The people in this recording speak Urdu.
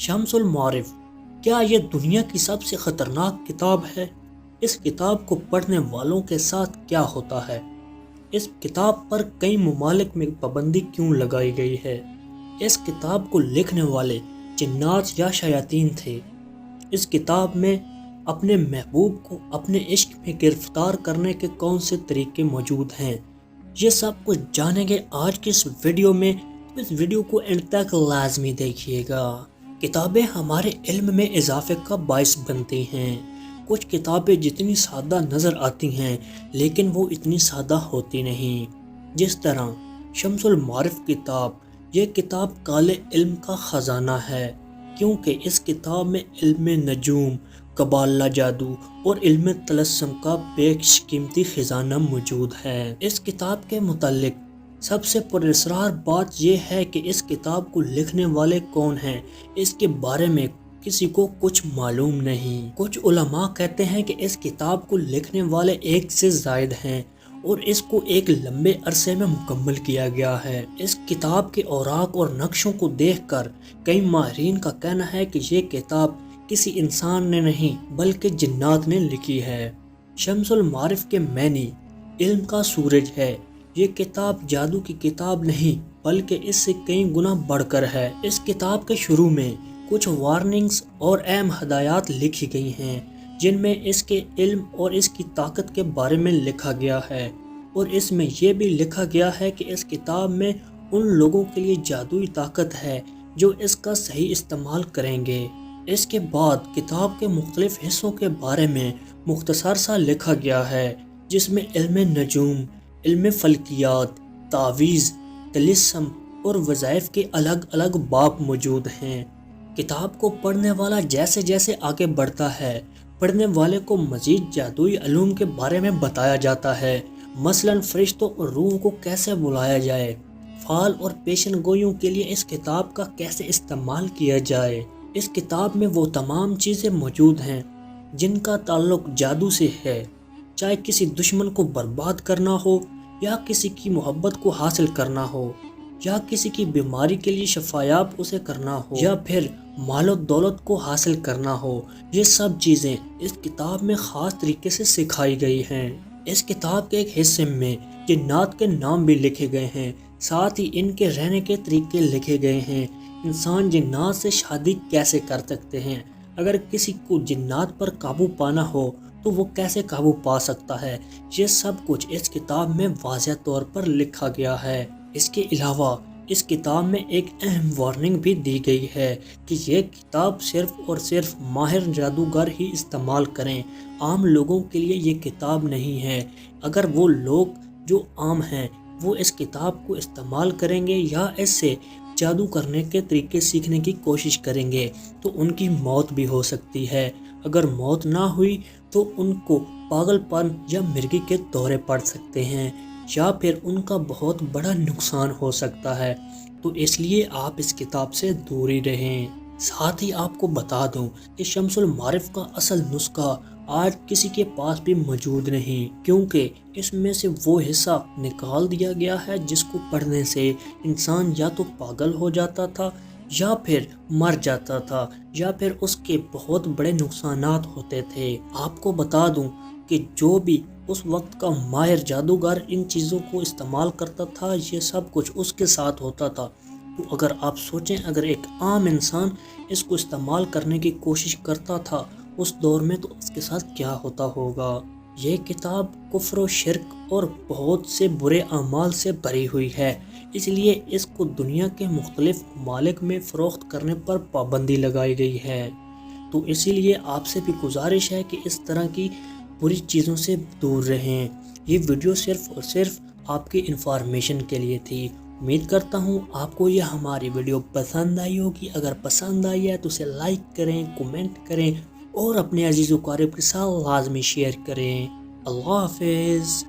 شمس المعارف کیا یہ دنیا کی سب سے خطرناک کتاب ہے؟ اس کتاب کو پڑھنے والوں کے ساتھ کیا ہوتا ہے؟ اس کتاب پر کئی ممالک میں پابندی کیوں لگائی گئی ہے؟ اس کتاب کو لکھنے والے جنات یا شیاطین تھے؟ اس کتاب میں اپنے محبوب کو اپنے عشق میں گرفتار کرنے کے کون سے طریقے موجود ہیں؟ یہ سب کچھ جانیں گے آج کے اس ویڈیو میں۔ اس ویڈیو کو اینڈ تک لازمی دیکھیے گا۔ کتابیں ہمارے علم میں اضافے کا باعث بنتی ہیں۔ کچھ کتابیں جتنی سادہ نظر آتی ہیں لیکن وہ اتنی سادہ ہوتی نہیں۔ جس طرح شمس المعارف کتاب، یہ کتاب کالے علم کا خزانہ ہے، کیونکہ اس کتاب میں علم نجوم، قبالہ جادو اور علم طلسم کا بیش قیمتی خزانہ موجود ہے۔ اس کتاب کے متعلق سب سے پراسرار بات یہ ہے کہ اس کتاب کو لکھنے والے کون ہیں، اس کے بارے میں کسی کو کچھ معلوم نہیں۔ کچھ علماء کہتے ہیں کہ اس کتاب کو لکھنے والے ایک سے زائد ہیں اور اس کو ایک لمبے عرصے میں مکمل کیا گیا ہے۔ اس کتاب کے اوراق اور نقشوں کو دیکھ کر کئی ماہرین کا کہنا ہے کہ یہ کتاب کسی انسان نے نہیں بلکہ جنات نے لکھی ہے۔ شمس المعارف کے معنی علم کا سورج ہے۔ یہ کتاب جادو کی کتاب نہیں بلکہ اس سے کئی گنا بڑھ کر ہے۔ اس کتاب کے شروع میں کچھ وارننگز اور اہم ہدایات لکھی گئی ہیں جن میں اس کے علم اور اس کی طاقت کے بارے میں لکھا گیا ہے، اور اس میں یہ بھی لکھا گیا ہے کہ اس کتاب میں ان لوگوں کے لیے جادوئی طاقت ہے جو اس کا صحیح استعمال کریں گے۔ اس کے بعد کتاب کے مختلف حصوں کے بارے میں مختصر سا لکھا گیا ہے، جس میں علم نجوم، علم فلکیات، تعویذ، طلسم اور وظائف کے الگ الگ باب موجود ہیں۔ کتاب کو پڑھنے والا جیسے جیسے آگے بڑھتا ہے، پڑھنے والے کو مزید جادوئی علوم کے بارے میں بتایا جاتا ہے، مثلاً فرشتوں اور روح کو کیسے بلایا جائے، فعال اور پیشن گوئیوں کے لیے اس کتاب کا کیسے استعمال کیا جائے۔ اس کتاب میں وہ تمام چیزیں موجود ہیں جن کا تعلق جادو سے ہے، چاہے کسی دشمن کو برباد کرنا ہو، یا کسی کی محبت کو حاصل کرنا ہو، یا کسی کی بیماری کے لیے شفایاب اسے کرنا ہو، یا پھر مال و دولت کو حاصل کرنا ہو۔ یہ سب چیزیں اس کتاب میں خاص طریقے سے سکھائی گئی ہیں۔ اس کتاب کے ایک حصے میں جنات کے نام بھی لکھے گئے ہیں، ساتھ ہی ان کے رہنے کے طریقے لکھے گئے ہیں۔ انسان جنات سے شادی کیسے کر سکتے ہیں، اگر کسی کو جنات پر قابو پانا ہو تو وہ کیسے قابو پا سکتا ہے، یہ سب کچھ اس کتاب میں واضح طور پر لکھا گیا ہے۔ اس کے علاوہ اس کتاب میں ایک اہم وارننگ بھی دی گئی ہے کہ یہ کتاب صرف اور صرف ماہر جادوگر ہی استعمال کریں، عام لوگوں کے لیے یہ کتاب نہیں ہے۔ اگر وہ لوگ جو عام ہیں وہ اس کتاب کو استعمال کریں گے یا اس سے جادو کرنے کے طریقے سیکھنے کی کوشش کریں گے تو ان کی موت بھی ہو سکتی ہے۔ اگر موت نہ ہوئی تو ان کو پاگل پن یا مرگی کے دورے پڑ سکتے ہیں، یا پھر ان کا بہت بڑا نقصان ہو سکتا ہے۔ تو اس لیے آپ اس کتاب سے دور ہی رہیں۔ ساتھ ہی آپ کو بتا دوں کہ شمس المعارف کا اصل نسخہ آج کسی کے پاس بھی موجود نہیں، کیونکہ اس میں سے وہ حصہ نکال دیا گیا ہے جس کو پڑھنے سے انسان یا تو پاگل ہو جاتا تھا، یا پھر مر جاتا تھا، یا پھر اس کے بہت بڑے نقصانات ہوتے تھے۔ آپ کو بتا دوں کہ جو بھی اس وقت کا ماہر جادوگر ان چیزوں کو استعمال کرتا تھا، یہ سب کچھ اس کے ساتھ ہوتا تھا۔ تو اگر آپ سوچیں، اگر ایک عام انسان اس کو استعمال کرنے کی کوشش کرتا تھا اس دور میں تو اس کے ساتھ کیا ہوتا ہوگا۔ یہ کتاب کفر و شرک اور بہت سے برے اعمال سے بھری ہوئی ہے، اس لیے اس کو دنیا کے مختلف ممالک میں فروخت کرنے پر پابندی لگائی گئی ہے۔ تو اسی لیے آپ سے بھی گزارش ہے کہ اس طرح کی بری چیزوں سے دور رہیں۔ یہ ویڈیو صرف اور صرف آپ کی انفارمیشن کے لیے تھی۔ امید کرتا ہوں آپ کو یہ ہماری ویڈیو پسند آئی ہوگی۔ اگر پسند آئی ہے تو اسے لائک کریں، کومنٹ کریں اور اپنے عزیز و اقارب کے ساتھ لازمی شیئر کریں۔ اللہ حافظ۔